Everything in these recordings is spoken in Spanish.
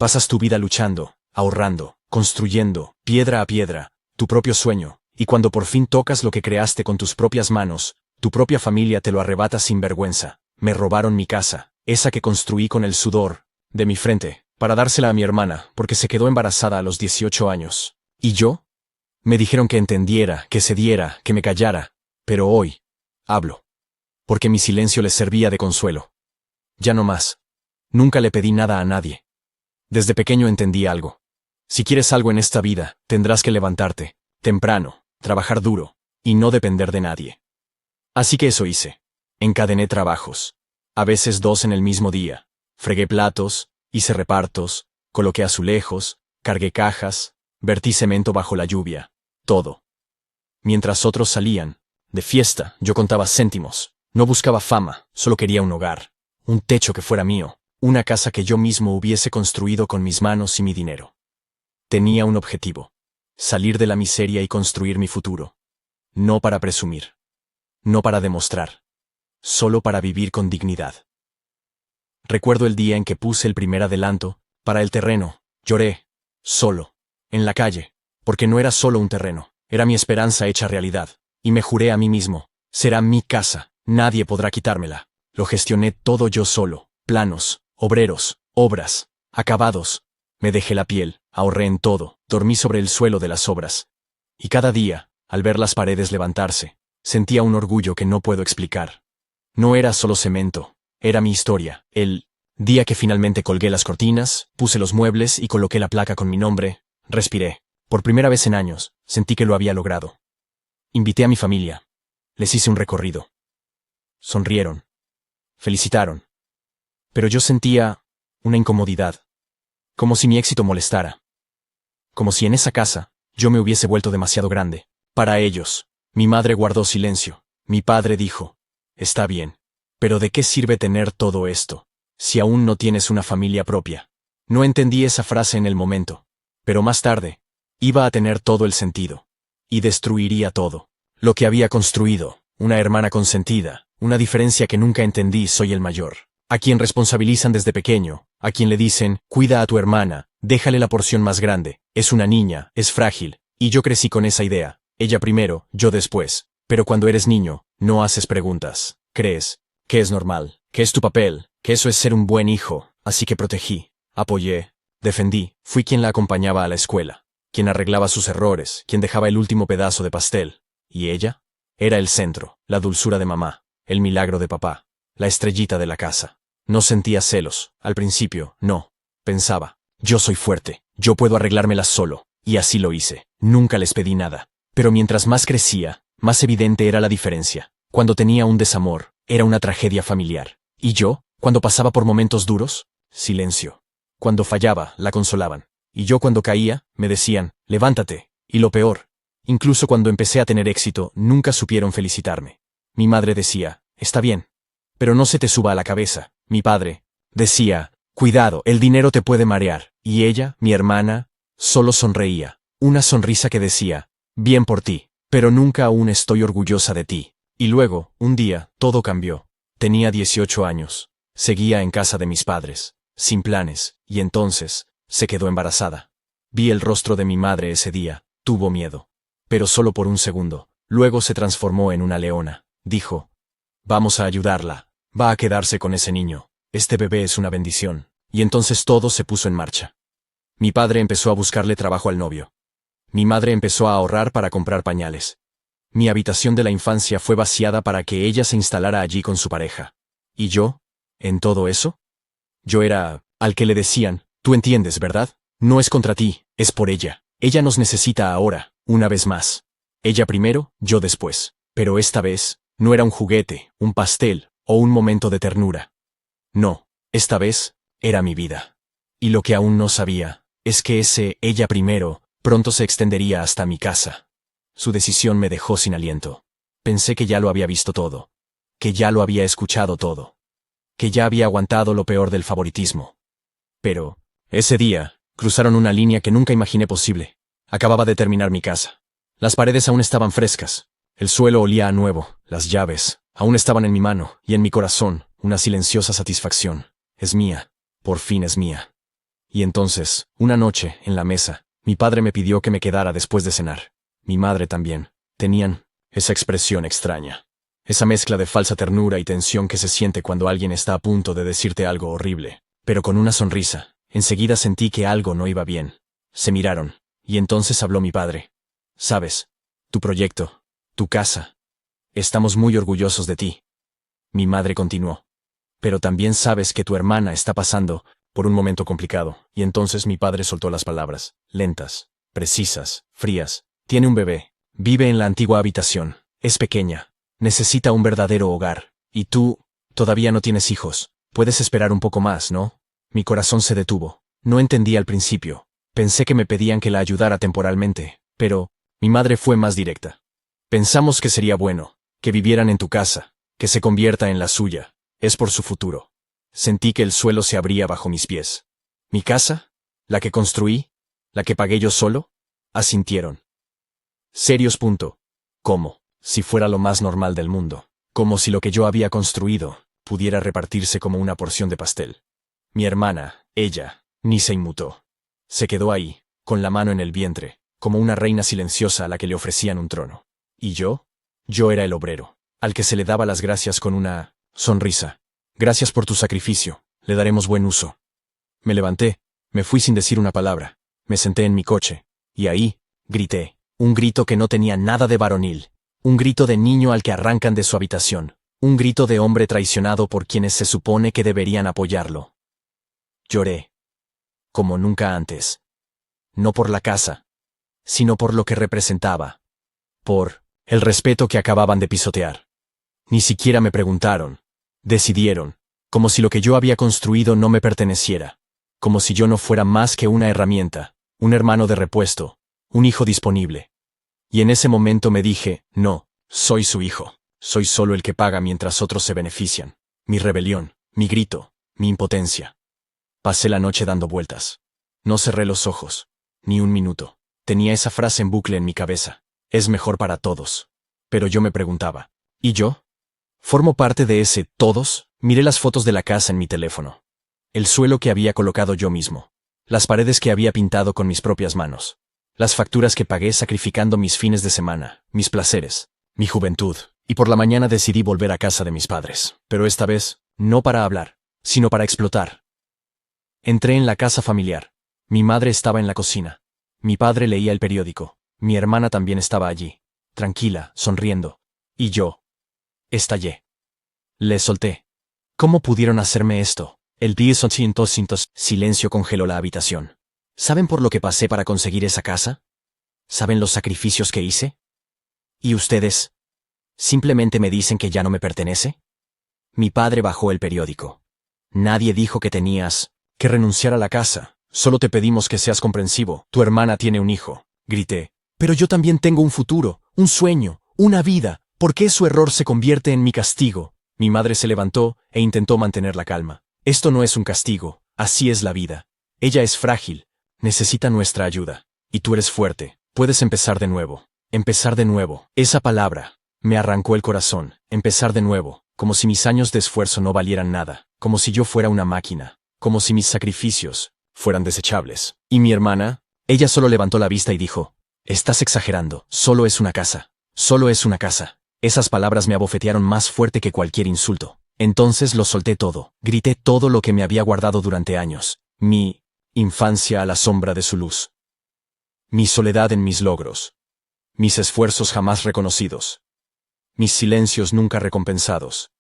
Pasas tu vida luchando, ahorrando, construyendo, piedra a piedra, tu propio sueño, y cuando por fin tocas lo que creaste con tus propias manos, tu propia familia te lo arrebata sin vergüenza. Me robaron mi casa, esa que construí con el sudor de mi frente, para dársela a mi hermana, porque se quedó embarazada a los 18 años. ¿Y yo? Me dijeron que entendiera, que cediera, que me callara, pero hoy hablo, porque mi silencio les servía de consuelo. Ya no más. Nunca le pedí nada a nadie. Desde pequeño entendí algo. Si quieres algo en esta vida, tendrás que levantarte, temprano, trabajar duro, y no depender de nadie. Así que eso hice. Encadené trabajos. A veces 2 en el mismo día. Fregué platos, hice repartos, coloqué azulejos, cargué cajas, vertí cemento bajo la lluvia. Todo. Mientras otros salían de fiesta, yo contaba céntimos. No buscaba fama, solo quería un hogar, un techo que fuera mío, una casa que yo mismo hubiese construido con mis manos y mi dinero. Tenía un objetivo: salir de la miseria y construir mi futuro. No para presumir. No para demostrar. Solo para vivir con dignidad. Recuerdo el día en que puse el primer adelanto para el terreno. Lloré, solo, en la calle, porque no era solo un terreno, era mi esperanza hecha realidad, y me juré a mí mismo: será mi casa, nadie podrá quitármela. Lo gestioné todo yo solo, planos, obreros, obras, acabados. Me dejé la piel, ahorré en todo, dormí sobre el suelo de las obras. Y cada día, al ver las paredes levantarse, sentía un orgullo que no puedo explicar. No era solo cemento, era mi historia. El día que finalmente colgué las cortinas, puse los muebles y coloqué la placa con mi nombre, respiré. Por primera vez en años, sentí que lo había logrado. Invité a mi familia. Les hice un recorrido. Sonrieron. Felicitaron. Pero yo sentía una incomodidad. Como si mi éxito molestara. Como si en esa casa, yo me hubiese vuelto demasiado grande. Para ellos. Mi madre guardó silencio. Mi padre dijo: está bien. Pero ¿de qué sirve tener todo esto, si aún no tienes una familia propia? No entendí esa frase en el momento. Pero más tarde, iba a tener todo el sentido. Y destruiría todo. Lo que había construido, una hermana consentida, una diferencia que nunca entendí. Soy el mayor, a quien responsabilizan desde pequeño, a quien le dicen: cuida a tu hermana, déjale la porción más grande, es una niña, es frágil, y yo crecí con esa idea, ella primero, yo después. Pero cuando eres niño, no haces preguntas, crees que es normal, que es tu papel, que eso es ser un buen hijo, así que protegí, apoyé, defendí, fui quien la acompañaba a la escuela, quien arreglaba sus errores, quien dejaba el último pedazo de pastel. ¿Y ella? Era el centro, la dulzura de mamá, el milagro de papá, la estrellita de la casa. No sentía celos, al principio, no. Pensaba: yo soy fuerte, yo puedo arreglármelas solo, y así lo hice. Nunca les pedí nada. Pero mientras más crecía, más evidente era la diferencia. Cuando tenía un desamor, era una tragedia familiar. Y yo, cuando pasaba por momentos duros, silencio. Cuando fallaba, la consolaban. Y yo cuando caía, me decían: levántate. Y lo peor, incluso cuando empecé a tener éxito, nunca supieron felicitarme. Mi madre decía: está bien, pero no se te suba a la cabeza. Mi padre decía: cuidado, el dinero te puede marear. Y ella, mi hermana, solo sonreía. Una sonrisa que decía: bien por ti, pero nunca aún estoy orgullosa de ti. Y luego, un día, todo cambió. Tenía 18 años. Seguía en casa de mis padres, sin planes, y entonces, se quedó embarazada. Vi el rostro de mi madre ese día, tuvo miedo. Pero solo por un segundo. Luego se transformó en una leona. Dijo: vamos a ayudarla. Va a quedarse con ese niño. Este bebé es una bendición. Y entonces todo se puso en marcha. Mi padre empezó a buscarle trabajo al novio. Mi madre empezó a ahorrar para comprar pañales. Mi habitación de la infancia fue vaciada para que ella se instalara allí con su pareja. ¿Y yo? ¿En todo eso? Yo era al que le decían: tú entiendes, ¿verdad? No es contra ti, es por ella. Ella nos necesita ahora, una vez más. Ella primero, yo después. Pero esta vez, no era un juguete, un pastel, o un momento de ternura. No, esta vez, era mi vida. Y lo que aún no sabía, es que ese ella primero, pronto se extendería hasta mi casa. Su decisión me dejó sin aliento. Pensé que ya lo había visto todo. Que ya lo había escuchado todo. Que ya había aguantado lo peor del favoritismo. Pero, ese día, cruzaron una línea que nunca imaginé posible. Acababa de terminar mi casa. Las paredes aún estaban frescas. El suelo olía a nuevo. Las llaves aún estaban en mi mano, y en mi corazón, una silenciosa satisfacción. Es mía. Por fin es mía. Y entonces, una noche, en la mesa, mi padre me pidió que me quedara después de cenar. Mi madre también. Tenían esa expresión extraña. Esa mezcla de falsa ternura y tensión que se siente cuando alguien está a punto de decirte algo horrible. Pero con una sonrisa, enseguida sentí que algo no iba bien. Se miraron, y entonces habló mi padre. «Sabes, tu proyecto, tu casa. Estamos muy orgullosos de ti». Mi madre continuó. «Pero también sabes que tu hermana está pasando por un momento complicado». Y entonces mi padre soltó las palabras, lentas, precisas, frías. «Tiene un bebé. Vive en la antigua habitación. Es pequeña. Necesita un verdadero hogar. Y tú, todavía no tienes hijos. Puedes esperar un poco más, ¿no?» Mi corazón se detuvo. No entendí al principio. Pensé que me pedían que la ayudara temporalmente, pero mi madre fue más directa. «Pensamos que sería bueno, que vivieran en tu casa, que se convierta en la suya. Es por su futuro». Sentí que el suelo se abría bajo mis pies. «¿Mi casa? ¿La que construí? ¿La que pagué yo solo?» Asintieron. Serios. Como si fuera lo más normal del mundo. Como si lo que yo había construido pudiera repartirse como una porción de pastel. Mi hermana, ella, ni se inmutó. Se quedó ahí, con la mano en el vientre, como una reina silenciosa a la que le ofrecían un trono. ¿Y yo? Yo era el obrero, al que se le daba las gracias con una sonrisa. «Gracias por tu sacrificio, le daremos buen uso». Me levanté, me fui sin decir una palabra, me senté en mi coche, y ahí, grité, un grito que no tenía nada de varonil, un grito de niño al que arrancan de su habitación, un grito de hombre traicionado por quienes se supone que deberían apoyarlo. Lloré. Como nunca antes. No por la casa, sino por lo que representaba. Por el respeto que acababan de pisotear. Ni siquiera me preguntaron. Decidieron, como si lo que yo había construido no me perteneciera, como si yo no fuera más que una herramienta, un hermano de repuesto, un hijo disponible. Y en ese momento me dije, no, soy su hijo, soy solo el que paga mientras otros se benefician. Mi rebelión, mi grito, mi impotencia. Pasé la noche dando vueltas. No cerré los ojos, ni un minuto. Tenía esa frase en bucle en mi cabeza. Es mejor para todos. Pero yo me preguntaba, ¿y yo? ¿Formo parte de ese todos? Miré las fotos de la casa en mi teléfono. El suelo que había colocado yo mismo. Las paredes que había pintado con mis propias manos. Las facturas que pagué sacrificando mis fines de semana, mis placeres, mi juventud. Y por la mañana decidí volver a casa de mis padres. Pero esta vez, no para hablar, sino para explotar. Entré en la casa familiar. Mi madre estaba en la cocina. Mi padre leía el periódico. Mi hermana también estaba allí, tranquila, sonriendo. Y yo estallé. Le solté. ¿Cómo pudieron hacerme esto? El 10 silencio congeló la habitación. ¿Saben por lo que pasé para conseguir esa casa? ¿Saben los sacrificios que hice? ¿Y ustedes? ¿Simplemente me dicen que ya no me pertenece? Mi padre bajó el periódico. Nadie dijo que tenías que renunciar a la casa. Solo te pedimos que seas comprensivo. Tu hermana tiene un hijo. Grité. Pero yo también tengo un futuro, un sueño, una vida. ¿Por qué su error se convierte en mi castigo? Mi madre se levantó e intentó mantener la calma. Esto no es un castigo, así es la vida. Ella es frágil, necesita nuestra ayuda. Y tú eres fuerte, puedes empezar de nuevo. Empezar de nuevo. Esa palabra me arrancó el corazón. Empezar de nuevo, como si mis años de esfuerzo no valieran nada, como si yo fuera una máquina, como si mis sacrificios fueran desechables. ¿Y mi hermana? Ella solo levantó la vista y dijo, «Estás exagerando, solo es una casa, solo es una casa». Esas palabras me abofetearon más fuerte que cualquier insulto. Entonces lo solté todo, grité todo lo que me había guardado durante años. Mi infancia a la sombra de su luz. Mi soledad en mis logros. Mis esfuerzos jamás reconocidos. Mis silencios nunca recompensados.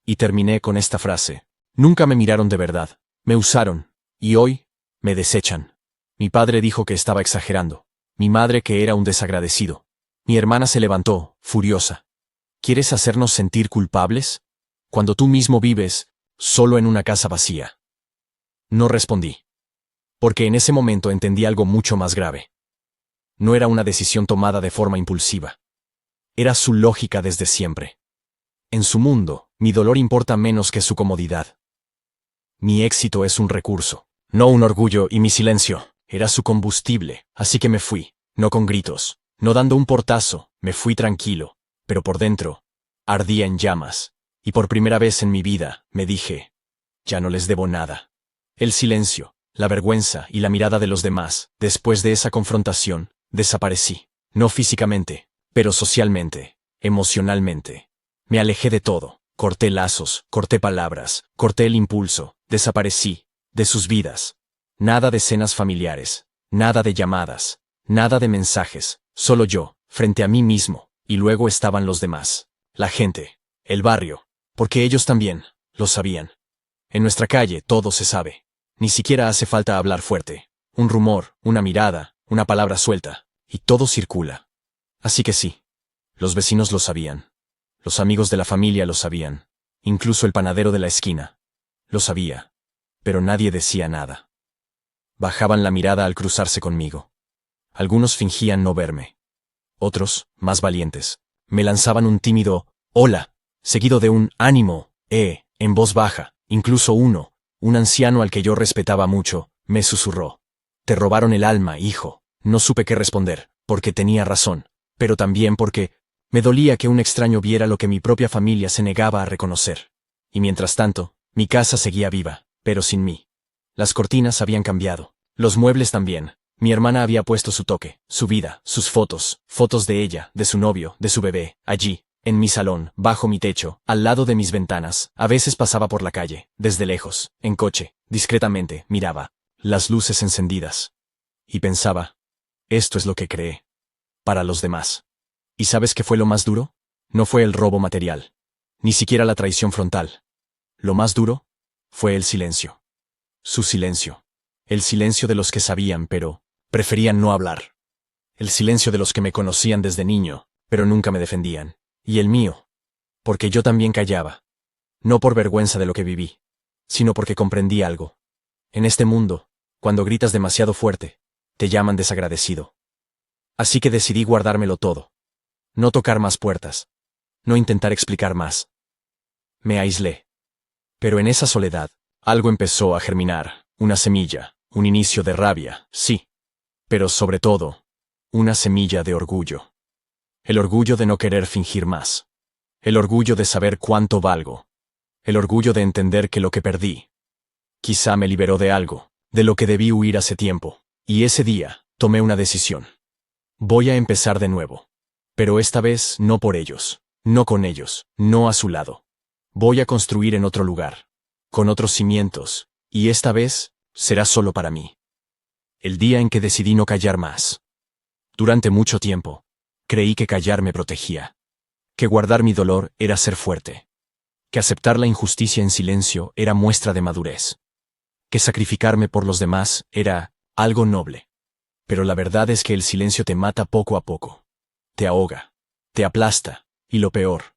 Y terminé con esta frase. Nunca me miraron de verdad. Me usaron. Y hoy, me desechan. Mi padre dijo que estaba exagerando. Mi madre que era un desagradecido. Mi hermana se levantó, furiosa. ¿Quieres hacernos sentir culpables? Cuando tú mismo vives, solo en una casa vacía. No respondí. Porque en ese momento entendí algo mucho más grave. No era una decisión tomada de forma impulsiva. Era su lógica desde siempre. En su mundo, mi dolor importa menos que su comodidad. Mi éxito es un recurso, no un orgullo, y mi silencio era su combustible, así que me fui, no con gritos. No dando un portazo, me fui tranquilo, pero por dentro, ardía en llamas, y por primera vez en mi vida, me dije, ya no les debo nada. El silencio, la vergüenza y la mirada de los demás. Después de esa confrontación, desaparecí. No físicamente, pero socialmente, emocionalmente. Me alejé de todo. Corté lazos, corté palabras, corté el impulso, desaparecí, de sus vidas. Nada de cenas familiares, nada de llamadas, nada de mensajes, solo yo, frente a mí mismo, y luego estaban los demás. La gente, el barrio, porque ellos también, lo sabían. En nuestra calle todo se sabe. Ni siquiera hace falta hablar fuerte. Un rumor, una mirada, una palabra suelta, y todo circula. Así que sí, los vecinos lo sabían. Los amigos de la familia lo sabían. Incluso el panadero de la esquina. Lo sabía. Pero nadie decía nada. Bajaban la mirada al cruzarse conmigo. Algunos fingían no verme. Otros, más valientes, me lanzaban un tímido «hola», seguido de un «ánimo», en voz baja. Incluso uno, un anciano al que yo respetaba mucho, me susurró: «Te robaron el alma, hijo». No supe qué responder, porque tenía razón, pero también porque me dolía que un extraño viera lo que mi propia familia se negaba a reconocer. Y mientras tanto, mi casa seguía viva, pero sin mí. Las cortinas habían cambiado. Los muebles también. Mi hermana había puesto su toque, su vida, sus fotos, fotos de ella, de su novio, de su bebé, allí, en mi salón, bajo mi techo, al lado de mis ventanas. A veces pasaba por la calle, desde lejos, en coche, discretamente, miraba, las luces encendidas. Y pensaba, esto es lo que creé. Para los demás. ¿Y sabes qué fue lo más duro? No fue el robo material. Ni siquiera la traición frontal. Lo más duro fue el silencio. Su silencio. El silencio de los que sabían, pero preferían no hablar. El silencio de los que me conocían desde niño, pero nunca me defendían. Y el mío. Porque yo también callaba. No por vergüenza de lo que viví, sino porque comprendí algo. En este mundo, cuando gritas demasiado fuerte, te llaman desagradecido. Así que decidí guardármelo todo. No tocar más puertas. No intentar explicar más. Me aislé. Pero en esa soledad, algo empezó a germinar, una semilla, un inicio de rabia, sí. Pero sobre todo, una semilla de orgullo. El orgullo de no querer fingir más. El orgullo de saber cuánto valgo. El orgullo de entender que lo que perdí, quizá me liberó de algo, de lo que debí huir hace tiempo. Y ese día, tomé una decisión. Voy a empezar de nuevo. Pero esta vez no por ellos, no con ellos, no a su lado. Voy a construir en otro lugar, con otros cimientos, y esta vez será solo para mí. El día en que decidí no callar más. Durante mucho tiempo, creí que callar me protegía, que guardar mi dolor era ser fuerte, que aceptar la injusticia en silencio era muestra de madurez, que sacrificarme por los demás era algo noble. Pero la verdad es que el silencio te mata poco a poco. Te ahoga, te aplasta, y lo peor,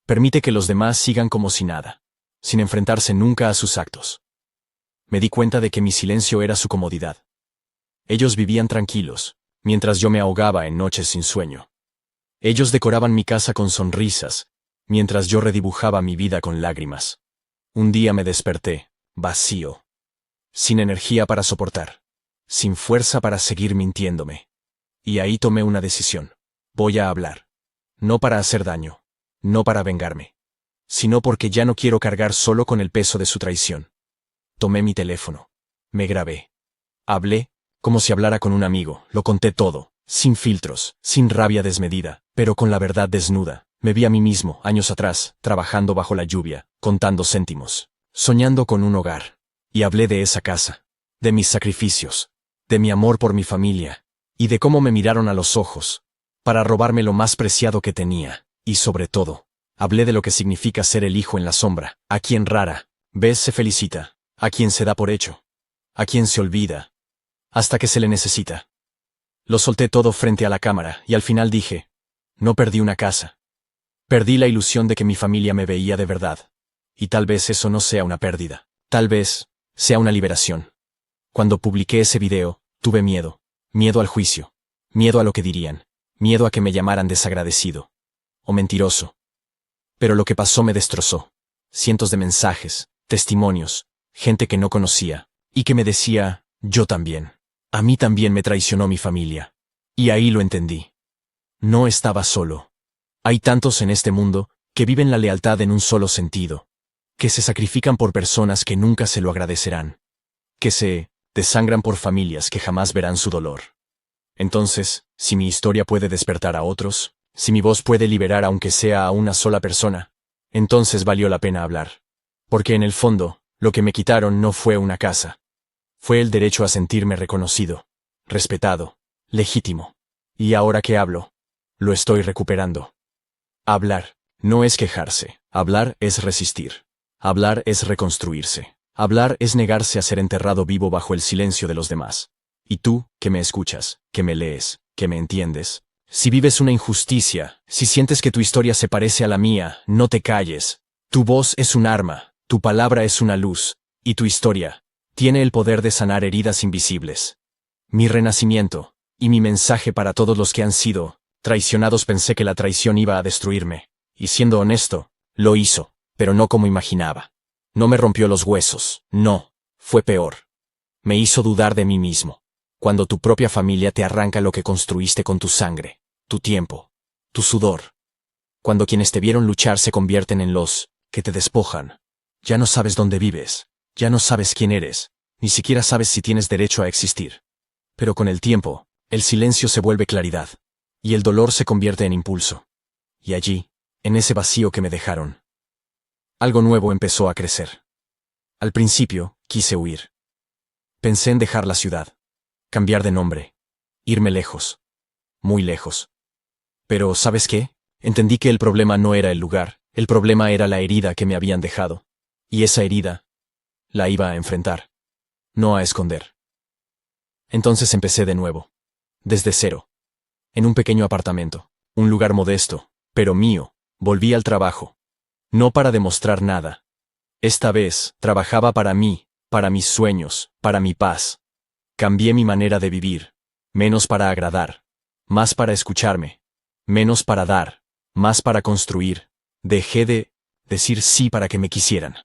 permite que los demás sigan como si nada, sin enfrentarse nunca a sus actos. Me di cuenta de que mi silencio era su comodidad. Ellos vivían tranquilos, mientras yo me ahogaba en noches sin sueño. Ellos decoraban mi casa con sonrisas, mientras yo redibujaba mi vida con lágrimas. Un día me desperté, vacío, sin energía para soportar, sin fuerza para seguir mintiéndome. Y ahí tomé una decisión. Voy a hablar. No para hacer daño, no para vengarme, sino porque ya no quiero cargar solo con el peso de su traición. Tomé mi teléfono. Me grabé. Hablé, como si hablara con un amigo, lo conté todo, sin filtros, sin rabia desmedida, pero con la verdad desnuda. Me vi a mí mismo, años atrás, trabajando bajo la lluvia, contando céntimos, soñando con un hogar. Y hablé de esa casa, de mis sacrificios, de mi amor por mi familia, y de cómo me miraron a los ojos, para robarme lo más preciado que tenía, y sobre todo, hablé de lo que significa ser el hijo en la sombra, a quien rara vez se felicita, a quien se da por hecho, a quien se olvida, hasta que se le necesita. Lo solté todo frente a la cámara, y al final dije, no perdí una casa. Perdí la ilusión de que mi familia me veía de verdad. Y tal vez eso no sea una pérdida. Tal vez sea una liberación. Cuando publiqué ese video, tuve miedo. Miedo al juicio. Miedo a lo que dirían. Miedo a que me llamaran desagradecido. O mentiroso. Pero lo que pasó me destrozó. Cientos de mensajes, testimonios, gente que no conocía, y que me decía, yo también. A mí también me traicionó mi familia. Y ahí lo entendí. No estaba solo. Hay tantos en este mundo que viven la lealtad en un solo sentido, que se sacrifican por personas que nunca se lo agradecerán, que se desangran por familias que jamás verán su dolor. Entonces, si mi historia puede despertar a otros, si mi voz puede liberar aunque sea a una sola persona, entonces valió la pena hablar. Porque en el fondo, lo que me quitaron no fue una casa. Fue el derecho a sentirme reconocido, respetado, legítimo. Y ahora que hablo, lo estoy recuperando. Hablar no es quejarse, hablar es resistir. Hablar es reconstruirse. Hablar es negarse a ser enterrado vivo bajo el silencio de los demás. Y tú, que me escuchas, que me lees, que me entiendes, si vives una injusticia, si sientes que tu historia se parece a la mía, no te calles. Tu voz es un arma, tu palabra es una luz, y tu historia tiene el poder de sanar heridas invisibles. Mi renacimiento, y mi mensaje para todos los que han sido traicionados. Pensé que la traición iba a destruirme, y siendo honesto, lo hizo, pero no como imaginaba. No me rompió los huesos, no, fue peor. Me hizo dudar de mí mismo. Cuando tu propia familia te arranca lo que construiste con tu sangre, tu tiempo, tu sudor. Cuando quienes te vieron luchar se convierten en los que te despojan. Ya no sabes dónde vives, ya no sabes quién eres, ni siquiera sabes si tienes derecho a existir. Pero con el tiempo, el silencio se vuelve claridad, y el dolor se convierte en impulso. Y allí, en ese vacío que me dejaron, algo nuevo empezó a crecer. Al principio, quise huir. Pensé en dejar la ciudad, cambiar de nombre, irme lejos, muy lejos. Pero, ¿sabes qué? Entendí que el problema no era el lugar, el problema era la herida que me habían dejado. Y esa herida la iba a enfrentar, no a esconder. Entonces empecé de nuevo, desde cero, en un pequeño apartamento, un lugar modesto, pero mío. Volví al trabajo. No para demostrar nada. Esta vez, trabajaba para mí, para mis sueños, para mi paz. Cambié mi manera de vivir. Menos para agradar. Más para escucharme. Menos para dar. Más para construir. Dejé de decir sí para que me quisieran.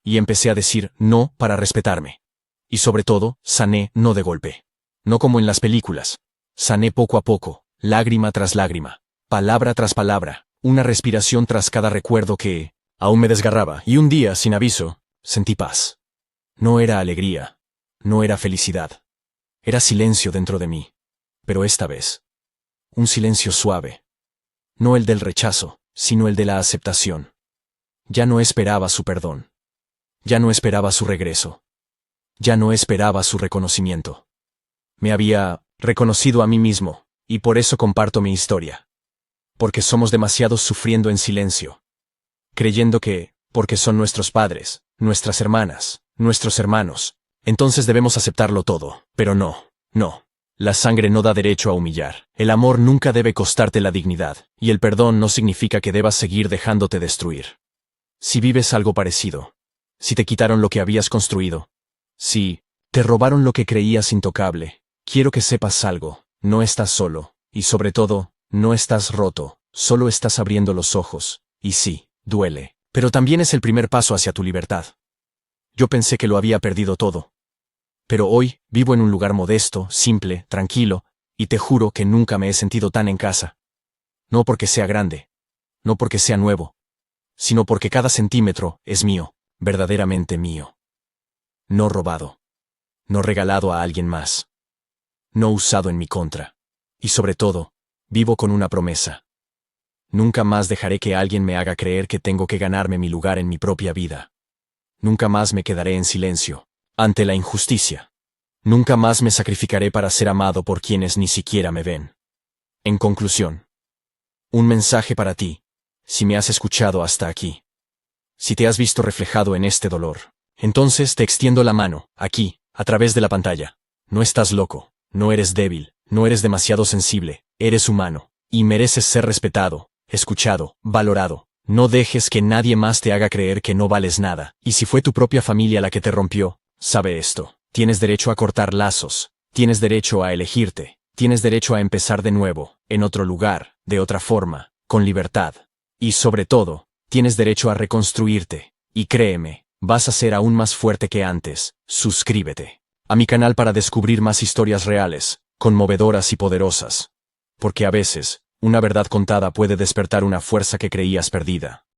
Y empecé a decir no para respetarme. Y sobre todo, sané no de golpe. No como en las películas. Sané poco a poco, lágrima tras lágrima, palabra tras palabra. Una respiración tras cada recuerdo que aún me desgarraba, y un día, sin aviso, sentí paz. No era alegría, no era felicidad. Era silencio dentro de mí. Pero esta vez, un silencio suave. No el del rechazo, sino el de la aceptación. Ya no esperaba su perdón. Ya no esperaba su regreso. Ya no esperaba su reconocimiento. Me había reconocido a mí mismo, y por eso comparto mi historia. Porque somos demasiados sufriendo en silencio, creyendo que, porque son nuestros padres, nuestras hermanas, nuestros hermanos, entonces debemos aceptarlo todo. Pero no, no. La sangre no da derecho a humillar. El amor nunca debe costarte la dignidad, y el perdón no significa que debas seguir dejándote destruir. Si vives algo parecido, si te quitaron lo que habías construido, si te robaron lo que creías intocable, quiero que sepas algo: no estás solo, y sobre todo, no estás roto, solo estás abriendo los ojos, y sí, duele, pero también es el primer paso hacia tu libertad. Yo pensé que lo había perdido todo. Pero hoy, vivo en un lugar modesto, simple, tranquilo, y te juro que nunca me he sentido tan en casa. No porque sea grande, no porque sea nuevo, sino porque cada centímetro es mío, verdaderamente mío. No robado, no regalado a alguien más, no usado en mi contra, y sobre todo, vivo con una promesa. Nunca más dejaré que alguien me haga creer que tengo que ganarme mi lugar en mi propia vida. Nunca más me quedaré en silencio ante la injusticia. Nunca más me sacrificaré para ser amado por quienes ni siquiera me ven. En conclusión, un mensaje para ti, si me has escuchado hasta aquí. Si te has visto reflejado en este dolor, entonces te extiendo la mano, aquí, a través de la pantalla. No estás loco, no eres débil, no eres demasiado sensible, eres humano, y mereces ser respetado, escuchado, valorado. No dejes que nadie más te haga creer que no vales nada. Y si fue tu propia familia la que te rompió, sabe esto: tienes derecho a cortar lazos, tienes derecho a elegirte, tienes derecho a empezar de nuevo, en otro lugar, de otra forma, con libertad. Y sobre todo, tienes derecho a reconstruirte. Y créeme, vas a ser aún más fuerte que antes. Suscríbete a mi canal para descubrir más historias reales, conmovedoras y poderosas. Porque a veces, una verdad contada puede despertar una fuerza que creías perdida.